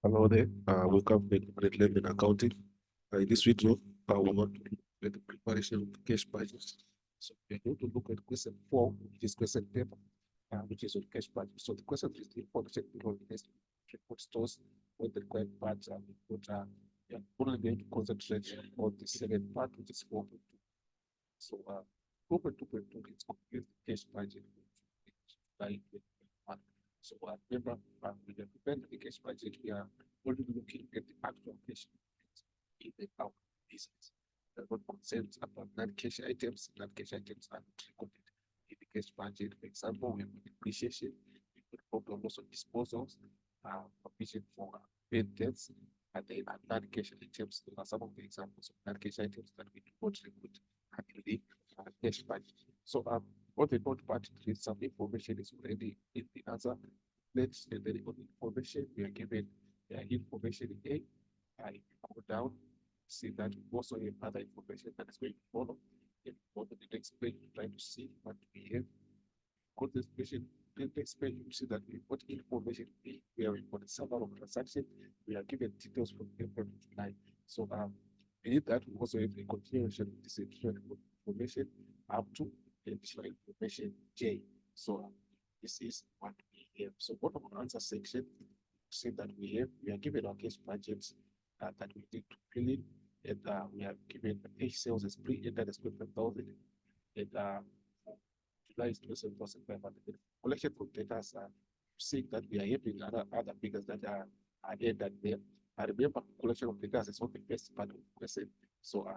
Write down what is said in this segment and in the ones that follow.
Hello there. Welcome to Credit Learning Accounting. In this video, we want to look at the preparation of the cash budget. So we're going to look at question 4, which is question paper, which is on cash budget. So the question is the information below the next report stores when the required parts are input. We are only going to concentrate on the second part, which is 4.2. So 4.2.2 is complete the cash budget by 2021. So remember, when we are preparing the cash budget, we are only looking at the actual cash in the our business. What concerns about non-cash items, non-cash items are not recorded in the cash budget. For example, we have depreciation, we put problem loss on disposals, provision for paid debts, and then non-cash items. Those are some of the examples of non-cash items that we do not record in the cash budget. So what the not part is some information is already in the answer. Let's and then on information we are given information in A. I go down, see that we also have other information that is going to follow. And for the next page, try to see what we have. Go to this page, the next page, you see that we put information in A. We are for the summary of transaction. We are given details from April to July. So beneath that, we also have a continuation of this information up to additional information J. So this is what we have. So bottom of answer section, see that we are given our case budgets that we need to fill in, and we are given the page sales as pre-entered as 12,000, and July is 27,500. Collection from data are seeing that we are having other figures that are entered there. I remember collection of data is not the first part of the question, so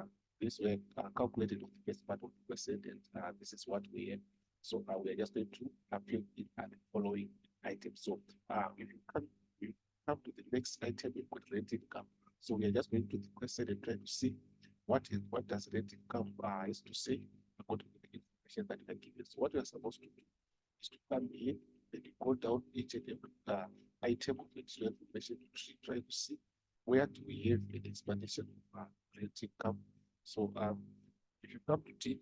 this were calculated on the first part of the question, and this is what we have. So we are just going to appeal it at the following items. So if you come to the next item, you've got rent income. So we are just going to the question and try to see what does rent income is to say according to the information that you are given. So what we are supposed to do is to come in and go down each and every item of additional information to try to see where do we have an explanation of rent income. So if you come to T,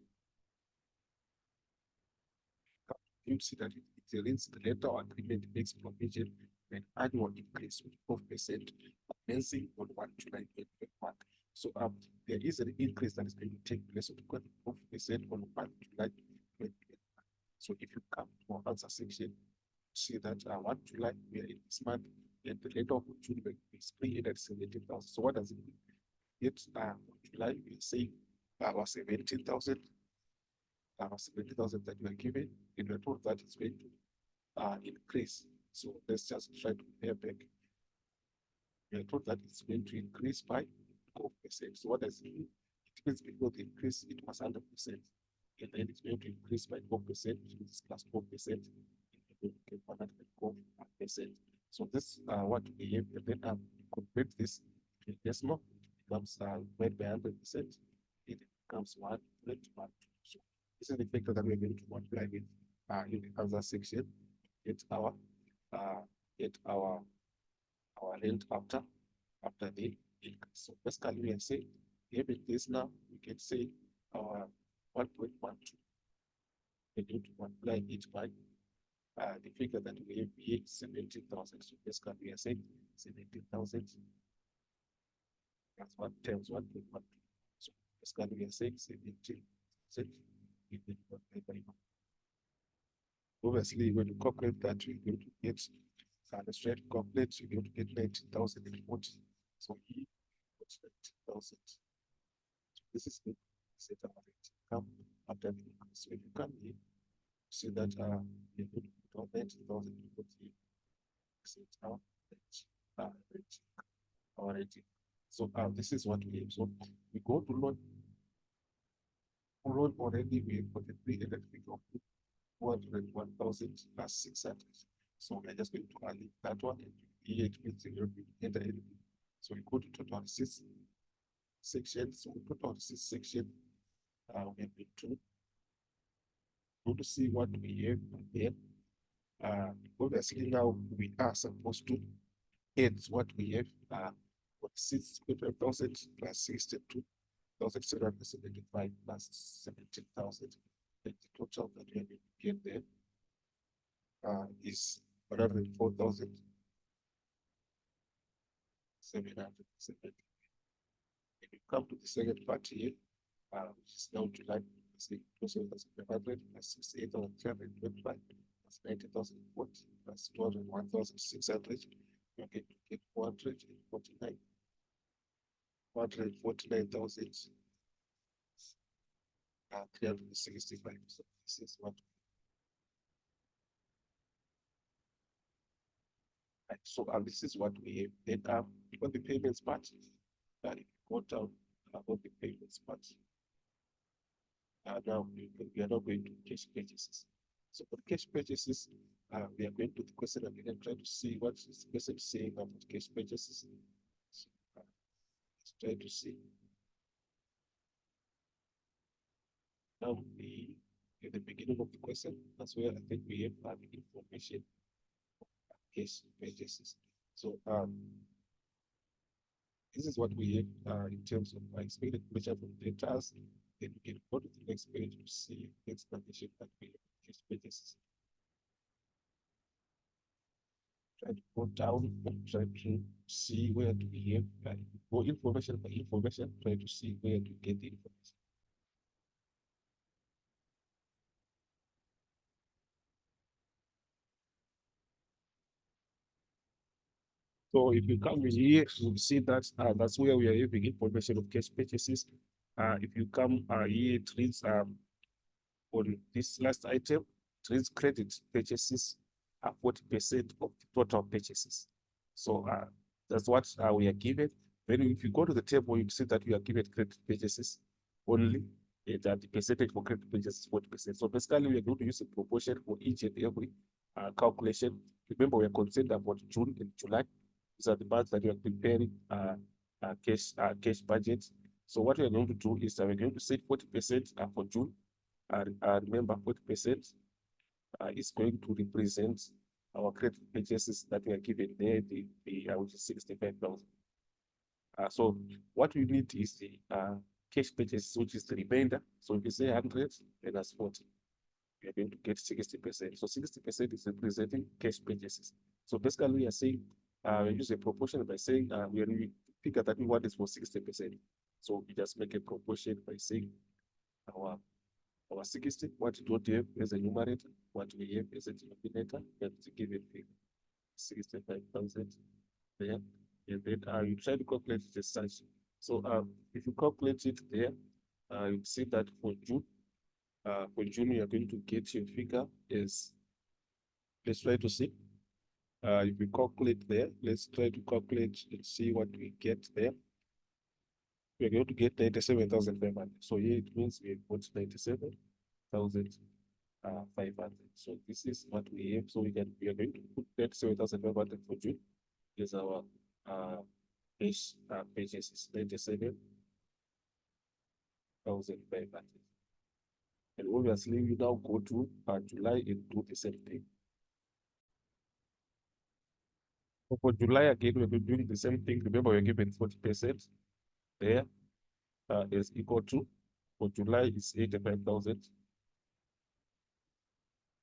you see that it relates the letter or agreement makes provision for an annual increase of 4% commencing on 1 July 2021. So there is an increase that is going to take place of 4% on 1 July 2021. So if you come to our answer section, see that 1 July we are in this month, and the rate of June is 317,000. So what does it mean? It's July we are saying our 17,000 that we are given, in the total that is going to increase. So let's just try to compare back. We are told that it's going to increase by 4%. So what does it mean? It means before the increase, it was 100%. And then it's going to increase by 4%, which is plus 4%. It will get 104%. So this what we have, and then convert this in decimal, becomes divided by 100%. It becomes 1 to 1. So this is the factor that we're going to multiply with in the answer section. It's our rent after the increase. So basically we can say having this now, we can say our 1.12. We need to multiply it by the figure that we have here, 17,000. So basically we are saying 17,000 that's 1 times 1.12. So basically we are saying 17,000. Obviously, when you calculate that, you're going to get the straight calculate, you're going to get 19,040. So here, what's 19,000? So this is the set of income after the income. So if you come here, see that you're going to put 19,040 set our rating. So this is what we have. So we go to loan. Loan already we have got a pre-ended figure of 201,000 plus 600. So we're just going to add that one and here it means you're going to enter it. So we go to total assist section. So we put on this section, we have been to see what we have here. Obviously now we are supposed to add what we have 6,000 plus 62,775 plus 17,000. The total that we have been get there is 104,000 770. If you come to the second part here, which is now July, say 27,500 plus 68,325 plus 90,040 plus 201,600, you're going to get 449,365. So this is what. So this is what we then on the payments part. If you go down on the payments part, now we are not going to cash purchases. So for cash purchases, we are going to the question again and try to see what is the question saying about cash purchases. So, let's try to see. Now at the beginning of the question, that's where I think we have the information of cash purchases. So this is what we have in terms of expected measure from data. Then we can go to the next page to see the explanation that we have cash purchases. Try to go down and try to see where do we have go information by information, try to see where to get the information. So if you come in here, you'll see that that's where we are having information of cash purchases. If you come here, it reads on this last item, it reads credit purchases are 40% of the total purchases. So that's what we are given. Then if you go to the table, you see that we are given credit purchases only, and that the percentage for credit purchases is 40%. So basically, we are going to use a proportion for each and every calculation. Remember, we are concerned about June and July. These are the months that we are preparing cash budgets. So what we are going to do is that we're going to set 40% for June. Remember, 40% is going to represent our credit purchases that we are given there, which is 65,000. So what we need is the cash purchases, which is the remainder. So if you say 100, then that's 40. We are going to get 60%. So 60% is representing cash purchases. So basically, we are saying we use a proportion by saying we figure that we want is for 60%. So we just make a proportion by saying our 60, what we don't have as a numerator, what we have as a denominator, and to give it 65,000 there. And then you try to calculate it as such. So if you calculate it there, you see that for June, you are going to get your figure as, let's try to see. If we calculate there, let's try to calculate and see what we get there. We're going to get 97,500. So here it means we have got 97,500. So this is what we have. So we are going to put 97,500 for June is our cash purchases, 97,500. And obviously we now go to July and do the same thing. So for July again, we're doing the same thing. Remember, we're given 40% there is equal to, for July is 85,000.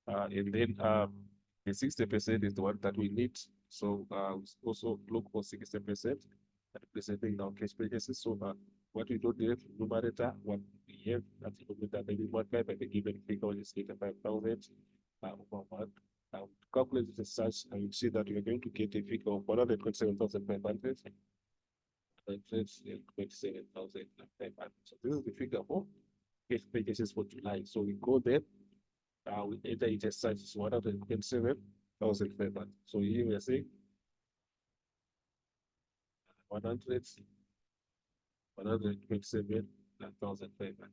And then the 60% is the one that we need. So we also look for 60% representing our cash purchases. So what we don't have numerator, what we have, that's numerator, then we multiply by the given figure, which is 85,000 over 1. To calculate it as such, I will see that we are going to get a figure of 127,500. 127,500. So this is the figure for cash purchases for July. So we go there, we enter it as such, is 127,500. So here we are saying 127,500.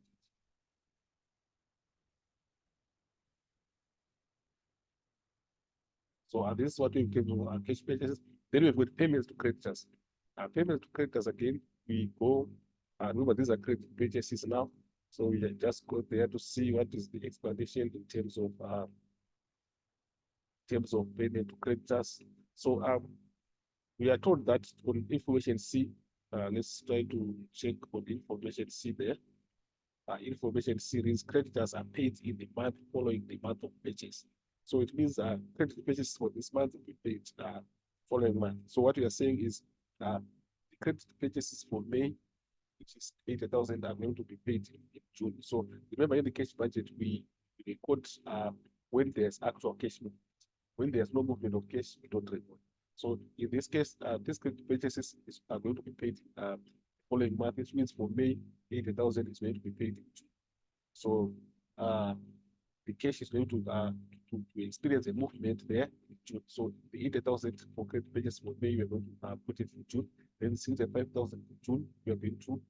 So this is what we can do on cash purchases. Then we've got payments to creditors. Payments to creditors again, we go, remember these are credit purchases now. So we just go there to see what is the explanation in terms of payment to creditors. So we are told that on information C, let's try to check on information C there. Information C is creditors are paid in the month following the month of purchase. So it means credit purchases for this month will be paid following month. So what we are saying is credit purchases for May, which is 80,000, are going to be paid in June. So remember, in the cash budget, we record when there's actual cash movement. When there's no movement of cash, we don't record. So in this case, this credit purchases are going to be paid following month, which means for May, 80,000 is going to be paid in June. So the cash is going to experience a movement there in June. So the 80,000 for credit purchase for May, we are going to put it in June. Then since the 5,000 in June, we are going to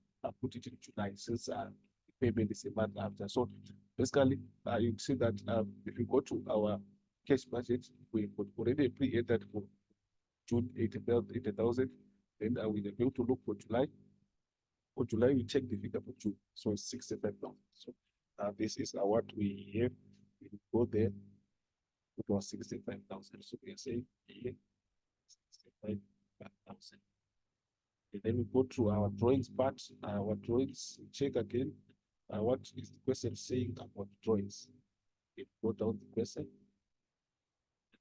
put it in July, since the payment is a month after. So basically, you see that if you go to our cash budget, we already pre-entered for June 80,000. Then we are going to look for July. For July, we check the figure for June. So it's 65,000. So this is what we have. We go there, it was 65,000. So we are saying here 65,000. And then we go to our drawings part. Our drawings, check again. What is the question saying about drawings? We go down the question,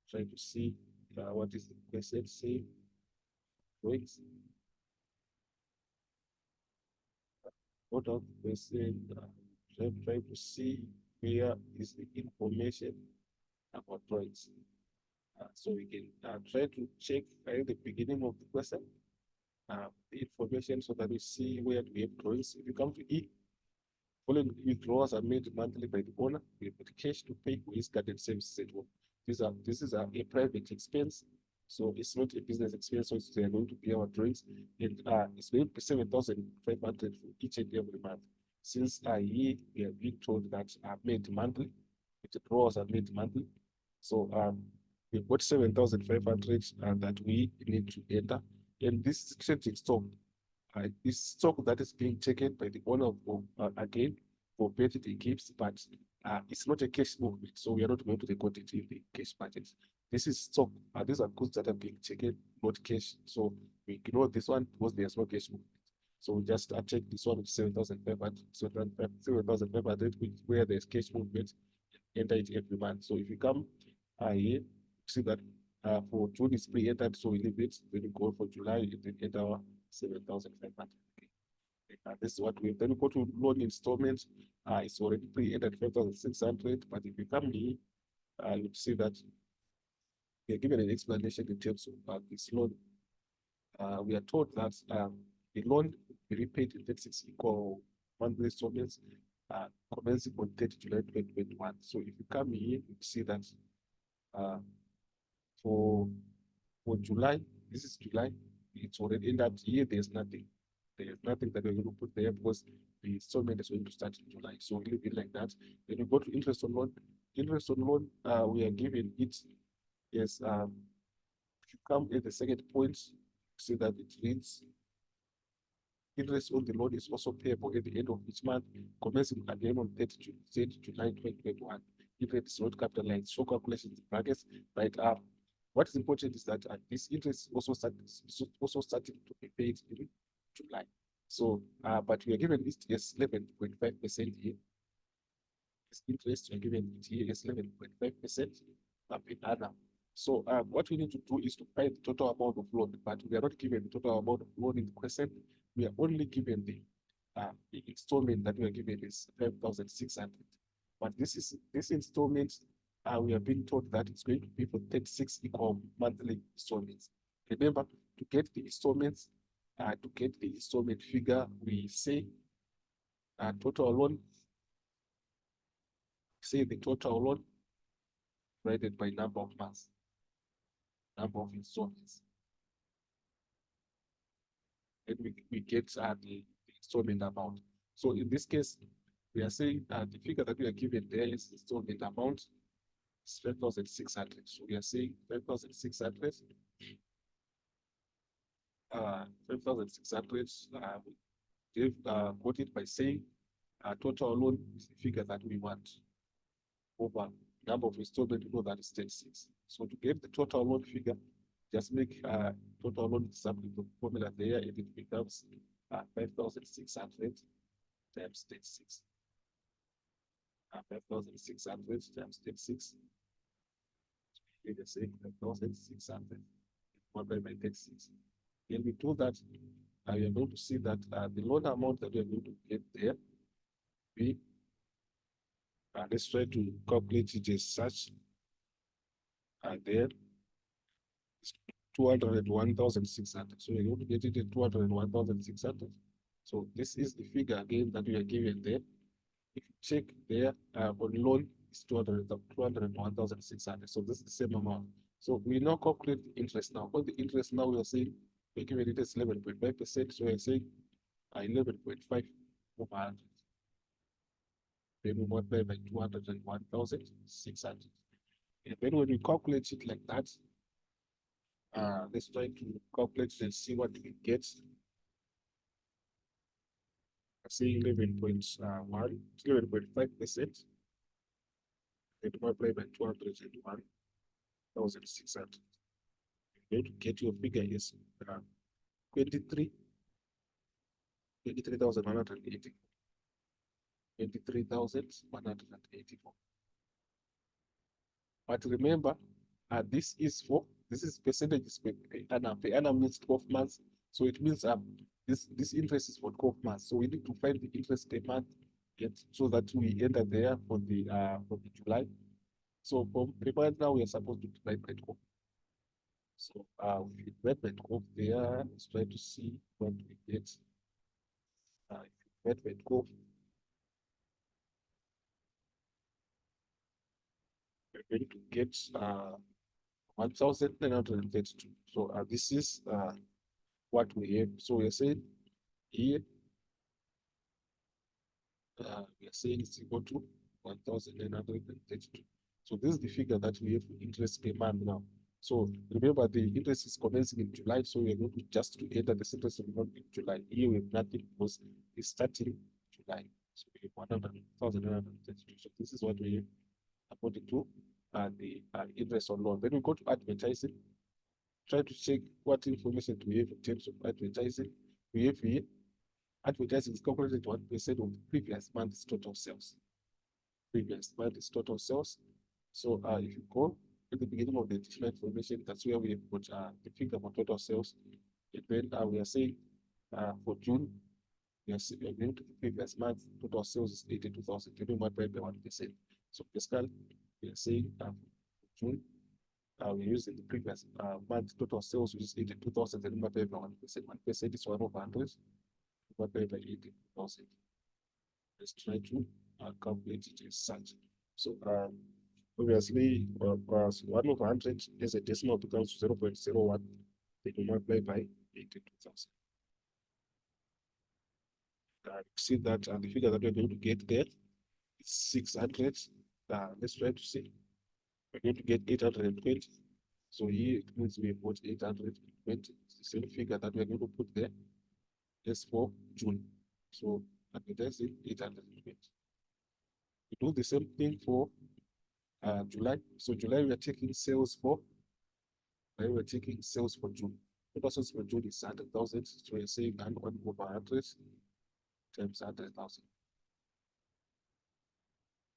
try to see what is the question saying. Drawings. Go down the question, try to see where is the information about drawings. So we can try to check at the beginning of the question the information, so that we see where we have drawings. If you come to E, following withdrawals are made monthly by the owner. We put cash to pay for his garden services at home. This is a private expense, so it's not a business expense. So they are going to be our drawings, and it's going to be 7,500 for each and every month. Since here we are being told that are made monthly, withdrawals are made monthly. So we've got 7,500 that we need to enter. And this trading stock is stock that is being taken by the owner of again for birthday gifts, but it's not a cash movement, so we are not going to record it in the cash budget. This is stock. These are goods that are being taken, not cash. So we ignore this one because there's no cash movement. So we just check this one with 7,500, 7,500, where there's cash movement, enter it every month. So if you come here, see that for June is pre-entered, so we leave it. Then we go for July, then enter 7,500. This is what we then go to loan installments. It's already pre-entered 5,600, but if you come here, you see that we are given an explanation in terms of this loan. We are told that the loan will be repaid in 36 equal monthly installments commencing on 30 July 2021. So if you come here, you see that for July, this is July, it's already in that year, there's nothing. There's nothing that we're going to put there because the installment is going to start in July. So we'll leave it like that. Then we go to interest on loan. Interest on loan, we are given it. Yes, if you come at the second point, see that it reads interest on the loan is also payable at the end of each month, commencing again on 30 July 2021. If it is not capitalized, show calculations in brackets, right? What is important is that this interest also started to be paid in July. So, but we are given it as 11.5% here. This interest we are given it here is 11.5% per annum. So, what we need to do is to find the total amount of loan, but we are not given the total amount of loan in the question. We are only given the installment that we are given is 5,600. But this installment, we have been told that it's going to be for 36 equal monthly installments. Remember, to get the installments, to get the installment figure, we say total loan, say the total loan divided by number of months, number of installments. And we get the installment amount. So in this case, we are saying the figure that we are given there is installment amount is 5,600. So we are saying 5,600. 5,600. They've got it by saying total loan is the figure that we want over number of installment. We know that is 36. So to get the total loan figure, just make total loan substitute the formula there, and it becomes 5,600 times 36. 5,600 times 36. You can say 5,600 multiplied by 36. And we do that you are going to see that the loan amount that you are going to get there, we let's try to calculate it as such, and there 201,600. So you're going to get it at 201,600. So this is the figure again that we are given there. If you check there on loan, it's 201,600. So this is the same amount. So we now calculate the interest now. What the interest now we are saying, we're giving it as 11.5%. So we're saying 11.5 over 100. Then we multiply by 201,600. And then when we calculate it like that, let's try to calculate and see what we get. I say 11.5%. And multiply by 201,600. You're going to get your figure is 23,180. 23,184. But remember, this is percentages per annum. Per annum means 12 months. So it means this interest is for 12 months. So we need to find the interest per month so that we enter there for the July. So from per month now we are supposed to divide by 12. So we divide by 12 there. Let's try to see what we get. If we divide by 12, we're going to get 1,932. So this is what we have. So we are saying here, we are saying it's equal to 1,932. So this is the figure that we have for interest per month now. So remember, the interest is commencing in July, so we are going to just to enter the interest amount in July. Here we have nothing because it's starting July. So we have 1,932. So this is what we have according to the interest on loan. Then we go to advertising. Try to check what information do we have in terms of advertising. We have here, advertising is calculated 1% of the previous month's total sales. Previous month's total sales. So if you go at the beginning of the additional information, that's where we have got the figure for total sales. And then we are saying for June, we are going to the previous month, total sales is 82,000, multiplied by 1%. So basically, we are saying for June, we're using the previous month total sales, which is 82,000, and multiplied by 1%. 1% is 1 over 100, multiplied by 82,000. Let's try to calculate it as such. So obviously, 1 over 100 as a decimal becomes 0.01. Then you multiply by 82,000. See that the figure that we're going to get there is 600. Let's try to see. We're going to get 820. So here it means we put 820. It's the same figure that we're going to put there. As for June. So advertising 820. We do the same thing for July. So July we are taking sales for. July we are taking sales for June. Total sales for June is 100,000. So we're saying 1 over 100 times 100,000.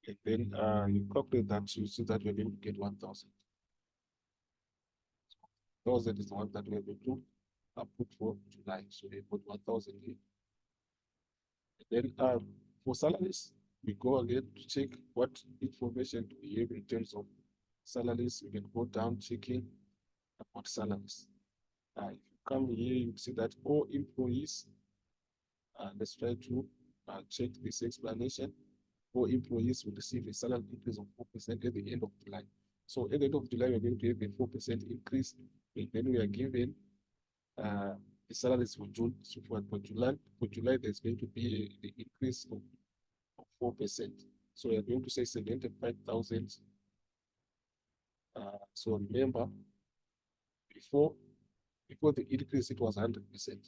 And then you calculate that, you see that we're going to get 1,000. 1,000 is the one that we're going to put for July. So we put 1,000 here. And then for salaries, we go again to check what information do we have in terms of salaries. We can go down checking about salaries. If you come here, you see that all employees, let's try to check this explanation. All employees will receive a salary increase of 4% at the end of July. So at the end of July, we're going to have a 4% increase. And then we are given the salaries for June. So for July, there's going to be the increase of 4%. So we are going to say 75,000. So remember, before the increase, it was 100%. And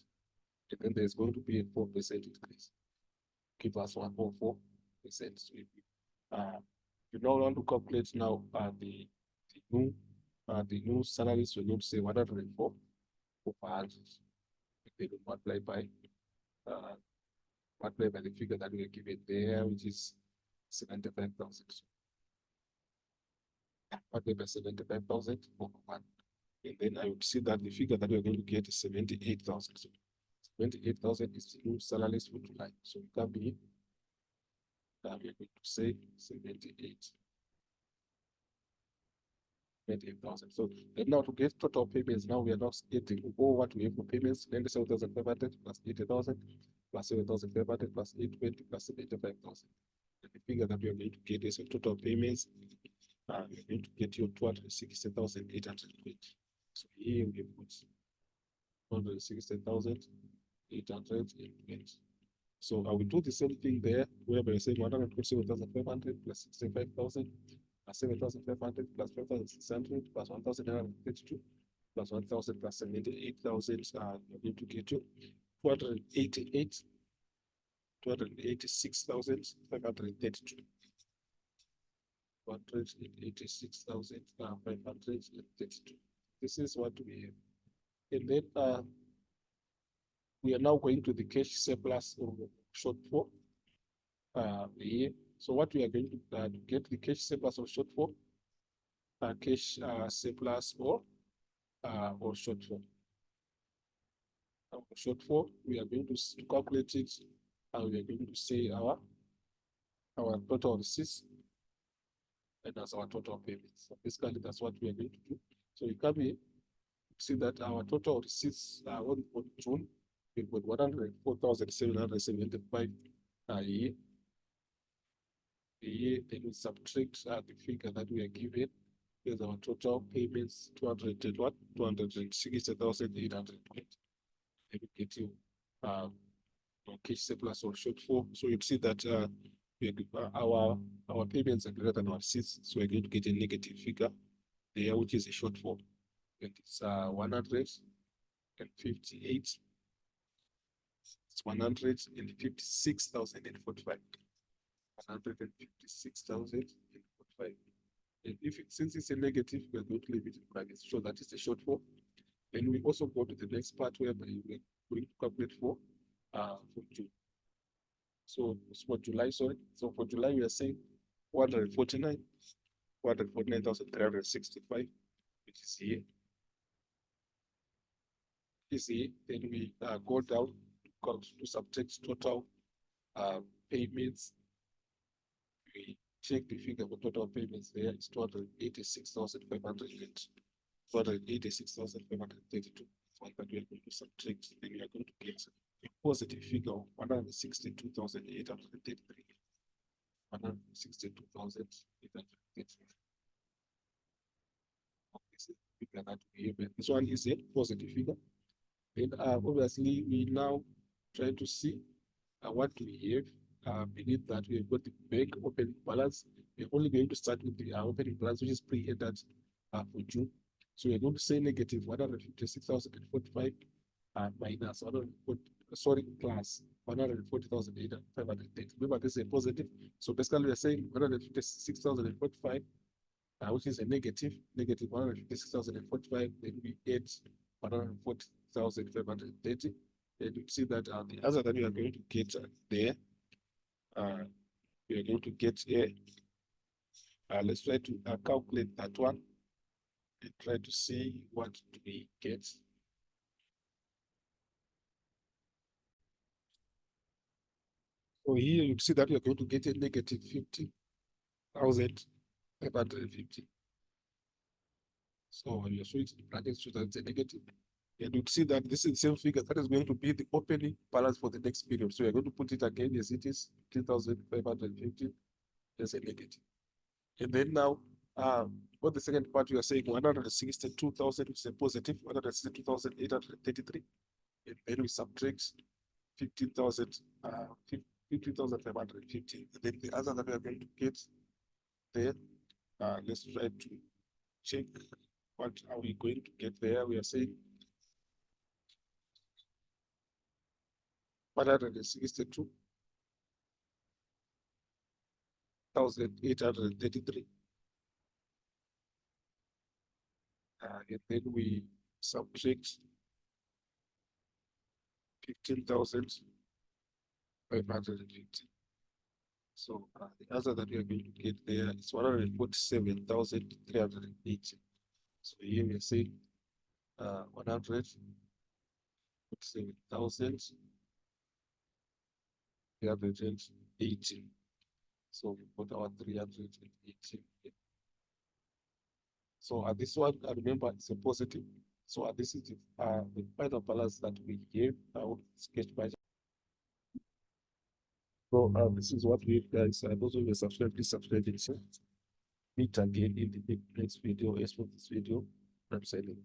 then there's going to be a 4% increase. Give us 1.4%. So if you now want to calculate now the new salaries, we're going to say 104 over 100. They will multiply by the figure that we are given there, which is 75,000. Multiply by 75,000 over 1. And then I would see that the figure that we are going to get is 78,000. So 28,000 is the new salaries for July. So we can be, we are going to say 28,000. So then now to get total payments, now we are not getting all what we have for payments, 97,500 plus 80,000 plus 7,500 plus 820 plus 75,000. And the figure that we are going to get is a total payments. We are going to get you 260,820. So here we put 260,820. So I will do the same thing there, where we are saying 127,500 plus 65,000 plus 7,500 plus 5,600 plus 1,932 plus 1,000 plus 78,000. You're going to get you 286,532. 286,532. This is what we have. And then we are now going to the cash surplus or shortfall. Here. So what we are going to get the cash surplus or shortfall, cash surplus or shortfall. Shortfall, we are going to calculate it, and we are going to say our total receipts, and that's our total payments. So basically, that's what we are going to do. So you can see that our total receipts on June, we've got 104,775 a year. Then we subtract the figure that we are given. Here's our total payments, 260,820. Then we get you cash surplus or shortfall. So you see that our payments are greater than our receipts, so we're going to get a negative figure there, which is a shortfall. And it's 158. It's 156,045. 156,045. And since it's a negative, we're going to leave it in brackets. So that is a shortfall. Then we also go to the next part where we're going to calculate for June. So for July, sorry. So for July, we are saying 149,365, which is here. Then we go down to subtract total payments. We check the figure for total payments there. It's 286,500. 286,532. One that we are going to subtract. Then we are going to get a positive figure of 162,833. 162,833. This one is a positive figure. Then obviously we now try to see what we have. Beneath that we have got the bank opening balance. We're only going to start with the opening balance, which is pre-entered for June. So we're going to say negative 156,045 minus 140,530. Remember, this is a positive. So basically, we're saying 156,045, which is a negative 156,045. Then we add 140,530. And you see that the answer that we are going to get there, we are going to get a. Let's try to calculate that one and try to see what do we get. So here you see that we are going to get a negative 50,550. So when you switch the brackets, so that's a negative. And you see that this is the same figure that is going to be the opening balance for the next period. So we're going to put it again as it is, 15,550 as a negative. And then now, for the second part, we are saying 162,000, which is a positive, 162,833. And then we subtract 15,550. And then the answer that we are going to get there, let's try to check what are we going to get there. We are saying 162,833. And then we subtract 15,550. So the answer that we are going to get there is 147,380. So here we are saying 147,380. 7,000, 318. So we put our 318. So at this one, remember it's a positive. So this is the final balance that we gave our sketch budget. So this is what we guys. Those of you subscribe, please subscribe. Meet again in the next video. As for this video, I'm signing.